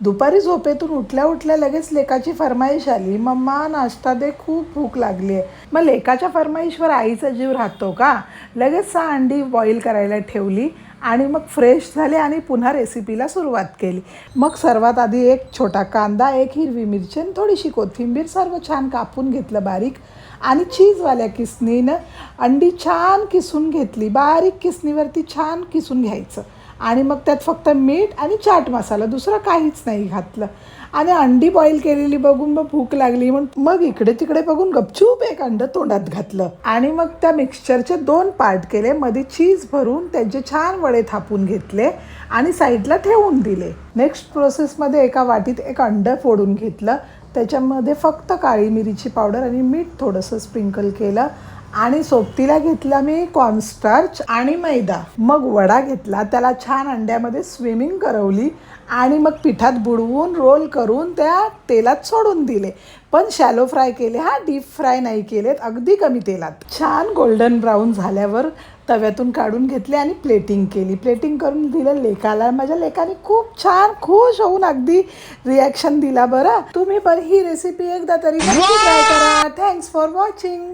दुपारी झोपेतून उठल्या उठल्या लगेच लेकाची फरमाईश आली, मम्मा नाश्ता दे, खूप भूक लागली आहे. मग लेकाच्या फरमाईशवर आईचा जीव राहतो का? लगेच 6 अंडी बॉईल करायला ठेवली आणि मग फ्रेश झाले आणि पुन्हा रेसिपीला सुरुवात केली. मग सर्वात आधी एक छोटा कांदा, एक हिरवी मिरची आणि थोडीशी कोथिंबीर सर्व छान कापून घेतलं बारीक आणि चीजवाल्या किसणीनं अंडी छान किसून घेतली. बारीक किसणीवरती छान किसून घ्यायचं आणि मग त्यात फक्त मीठ आणि चाट मसाला, दुसरं काहीच नाही घातलं. आणि अंडी बॉईल केलेली बघून मग भूक लागली म्हणून मग इकडे तिकडे बघून गपचूप एक अंडं तोंडात घातलं आणि मग त्या मिक्सचरचे 2 पार्ट केले, मध्ये चीज भरून त्यांचे छान वडे थापून घेतले आणि साईडला ठेवून दिले. नेक्स्ट प्रोसेसमध्ये एका वाटीत एक अंडं फोडून घेतलं, त्याच्यामध्ये फक्त काळी मिरीची पावडर आणि मीठ थोडंसं स्प्रिंकल केलं आणि सोबतीला घेतला मी कॉर्नस्टार्च आणि मैदा. मग वडा घेतला, त्याला छान अंड्यामध्ये स्विमिंग करवली आणि मग पिठात बुडवून रोल करून त्या तेलात सोडून दिले. पण शॅलो फ्राय केले, डीप फ्राय नाही केलेत, अगदी कमी तेलात. छान गोल्डन ब्राऊन झाल्यावर तव्यातून काढून घेतले आणि प्लेटिंग केली. प्लेटिंग करून दिलं लेकाला. माझ्या लेकाने खूप छान खुश होऊन अगदी रिॲक्शन दिला. बरं, तुम्ही पण ही रेसिपी एकदा तरी नक्की ट्राय करा. Thanks for watching.